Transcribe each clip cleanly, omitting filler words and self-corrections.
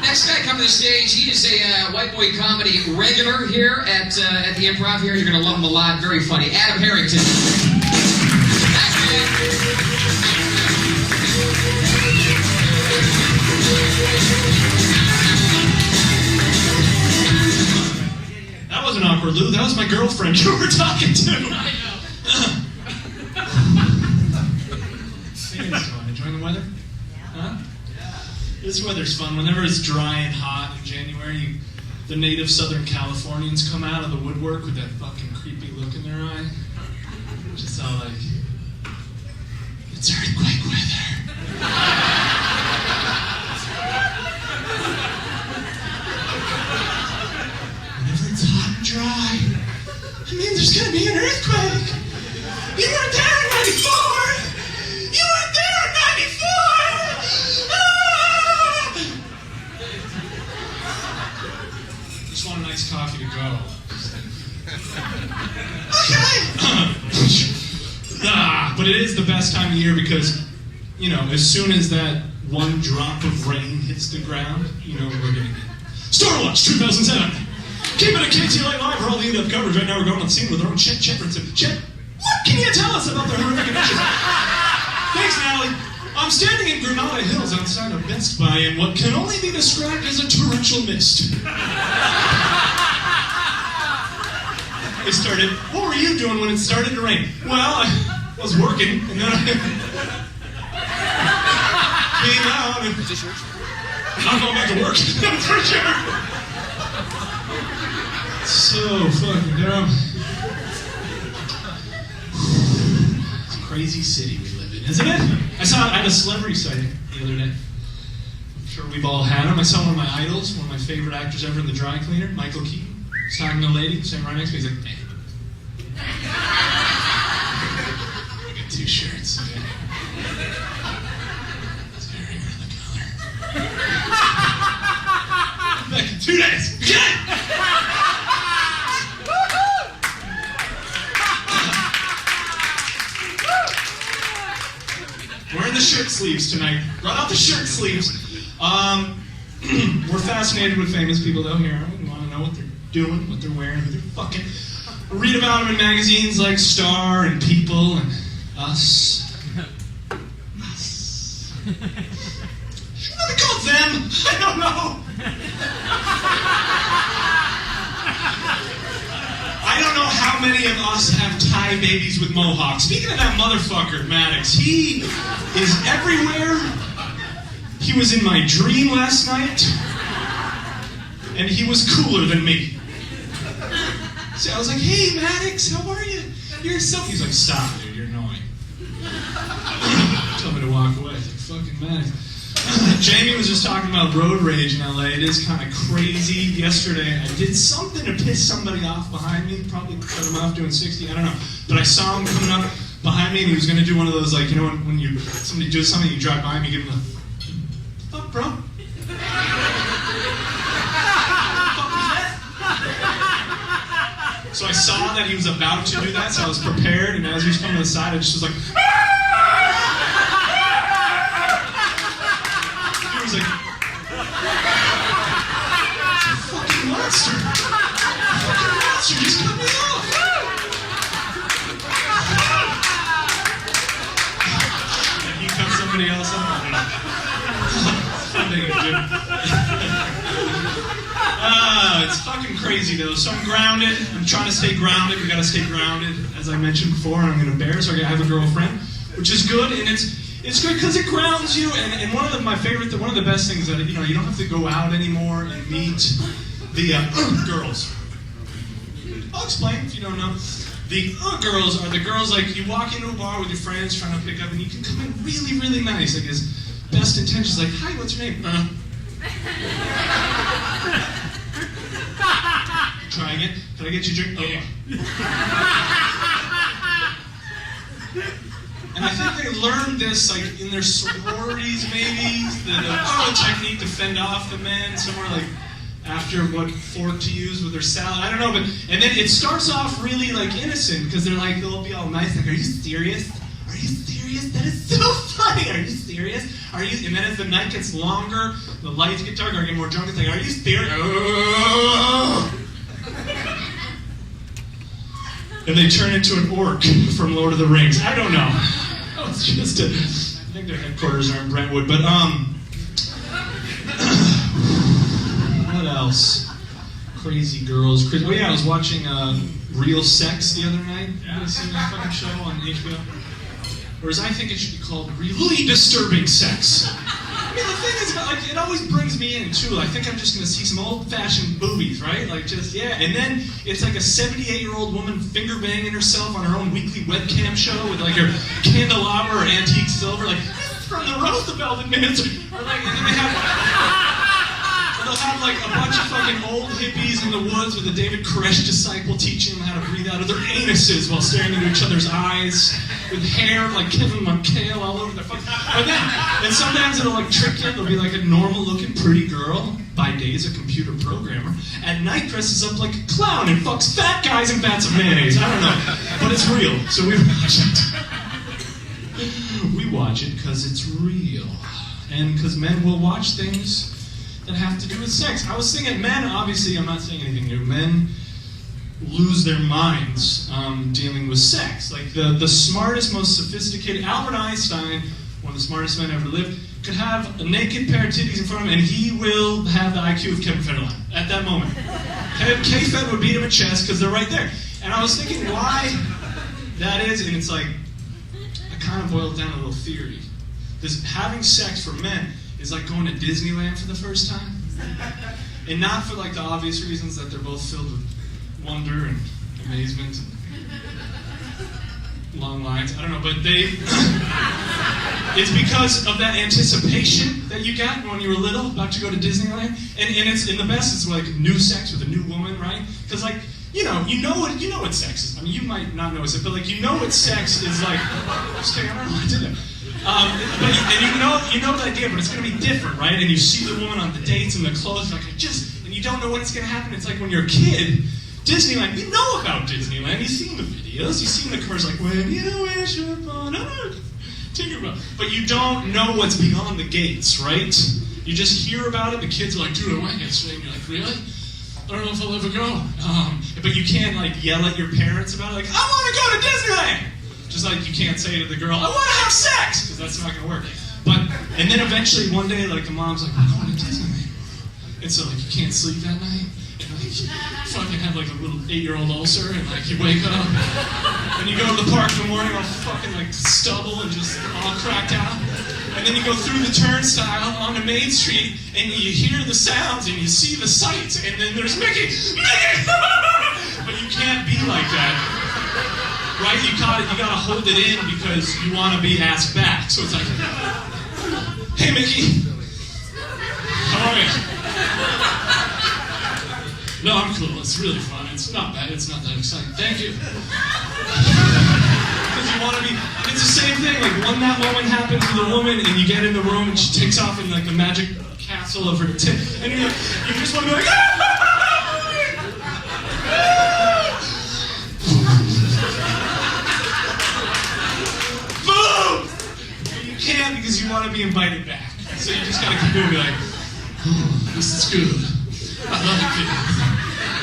Next guy coming to the stage, he is a white boy comedy regular here at the Improv here. You're going to love him a lot. Very funny. Adam Harrington. That wasn't awkward, Lou. That was my girlfriend you were talking to. I know. Enjoying the weather? Huh? This weather's fun. Whenever it's dry and hot in January, the native Southern Californians come out of the woodwork with that fucking creepy look in their eye. Just all like, it's earthquake weather. Whenever it's hot and dry, it means there's gonna be an earthquake. You weren't there in 94! You weren't there in 94! Just want a nice coffee to go. Okay! But it is the best time of year because, you know, as soon as that one drop of rain hits the ground, you know we're gonna get Star Watch 2007! Keep it at KTLA Live for all the in-depth coverage. Right now we're going on the scene with our own Chet Shepardson. Chet, what can you tell us about the horrific conditions? Thanks, Natalie. I'm standing in Granada Hills outside of Best Buy in what can only be described as a torrential mist. What were you doing when it started to rain? Well, I was working, and then I came out, and I'm going back to work. That's for sure. So fucking dumb. It's a crazy city we live in, isn't it? I had a celebrity sighting the other day. I'm sure we've all had them. I saw one of my idols, one of my favorite actors ever in the dry cleaner, Michael Keaton. He's talking to a lady, sitting right next to me. He's like, hey. I got 2 shirts. Okay? It's very early color. Back in 2 days. Okay? Wearing the shirt sleeves tonight. Brought out the shirt sleeves. We're fascinated with famous people though here. We want to know what they're doing, what they're wearing, who they're fucking. We read about them in magazines like Star and People and Us. Us. Should I be called Them? I don't know. I don't know how many of us have Thai babies with mohawks. Speaking of that motherfucker, Maddox, he is everywhere. He was in my dream last night, and he was cooler than me. So I was like, hey, Maddox, how are you? You're so... He's like, stop, dude, you're annoying. Told me to walk away. I was like, fucking Maddox. Jamie was just talking about road rage in LA. It is kind of crazy. Yesterday, I did something to piss somebody off behind me. Probably cut him off doing 60. I don't know. But I saw him coming up behind me, and he was going to do one of those, like, you know, when somebody does something, you drive by him, you give him a, fuck, bro. So I saw that he was about to do that, so I was prepared, and as he was coming to the side, I just was like, he was like, fucking monster. Fucking monster, just cut me off. And he cut somebody else off. It's fucking crazy though. So I'm grounded. I'm trying to stay grounded. We gotta stay grounded. As I mentioned before, I'm gonna bear, so I have a girlfriend, which is good, and it's good because it grounds you. And one of the best things that you don't have to go out anymore and meet the girls. I'll explain if you don't know. The girls are the girls like you walk into a bar with your friends trying to pick up, and you can come in really, really nice, like his best intentions, like, hi, what's your name? Try again. Can I get you a drink? Oh, yeah. And I think they learned this, like, in their sororities, maybe, the technique to fend off the men, somewhere, like, after what fork to use with their salad. I don't know, and then it starts off really, like, innocent, because they'll be all nice, like, are you serious? are you serious? That is so funny. Are you serious? Are you? And then as the night gets longer, the lights get darker, I get more drunk. It's like, are you serious? And they turn into an orc from Lord of the Rings. I don't know. Oh, it's just I think their headquarters are in Brentwood, but what else? Crazy girls. Oh yeah, I was watching Real Sex the other night. You guys seen that fucking show on HBO? Whereas I think it should be called Really Disturbing Sex. I mean, the thing is, like, it always brings me in too. I think I'm just gonna see some old-fashioned boobies, right? Like, just yeah. And then it's like a 78-year-old woman finger banging herself on her own weekly webcam show with like her candelabra or antique silver, like from the Roosevelt administration, or like, and then they have. They'll have like a bunch of fucking old hippies in the woods with a David Koresh disciple teaching them how to breathe out of their anuses while staring into each other's eyes, with hair like Kevin McHale all over their fucking. And sometimes it'll like trick you. It'll be like a normal-looking pretty girl, by day is a computer programmer, at night dresses up like a clown and fucks fat guys in vats of mayonnaise. I don't know, but it's real, so we watch it. We watch it because it's real, and because men will watch things that have to do with sex. I was thinking, men, obviously, I'm not saying anything new, men lose their minds dealing with sex. Like the smartest, most sophisticated, Albert Einstein, one of the smartest men ever lived, could have a naked pair of titties in front of him and he will have the IQ of Kevin Federline at that moment. K-Fed would beat him at chess because they're right there. And I was thinking why that is, and it's like, I kind of boiled down a little theory. This having sex for men is like going to Disneyland for the first time. And not for like the obvious reasons that they're both filled with wonder and amazement and long lines. I don't know, but it's because of that anticipation that you got when you were little about to go to Disneyland. And it's in the best, it's like new sex with a new woman, right? Because like, you know what sex is. I mean, you might not know it, but like, you know what sex is like. Just kidding, I don't know why I did that. And you know the idea, but it's going to be different, right? And you see the woman on the dates and the clothes, like and you don't know when it's going to happen. It's like when you're a kid, Disneyland, you know about Disneyland. You've seen the videos, you've seen the commercials, like, when you wish upon a Tinkerbell. But you don't know what's beyond the gates, right? You just hear about it, the kids are like, dude, I want to get swing. You're like, really? I don't know if I'll ever go. But you can't, like, yell at your parents about it, like, I want to go to Disneyland! Just like you can't say to the girl, I want to have sex! Because that's not going to work. And then eventually one day, like, the mom's like, we're going to Disneyland. And so, like, you can't sleep that night. And, like, you fucking have, like, a little 8-year-old ulcer. And, like, you wake up. And you go to the park in the morning all fucking, like, stubble and just all cracked out. And then you go through the turnstile onto Main Street. And you hear the sounds and you see the sights. And then there's Mickey! Mickey! But you can't be like that. Right? You gotta hold it in because you want to be asked back. So it's like, hey Mickey, how are you? No, I'm cool. It's really fun. It's not bad. It's not that exciting. Thank you. Because you want to be. It's the same thing. Like when that moment happens with a woman, and you get in the room, and she takes off in like the magic castle of her tit, and you just want to be like. Can't because you want to be invited back. So you just gotta keep going and be like, oh, this is good. I like it.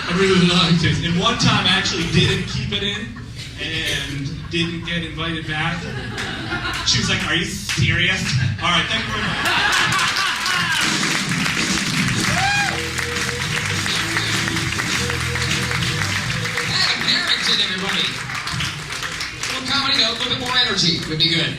I really like it. And one time I actually didn't keep it in and didn't get invited back. She was like, are you serious? All right, thank you very much. Adam Harrington, everybody. A little comedy note, a little bit more energy would be good.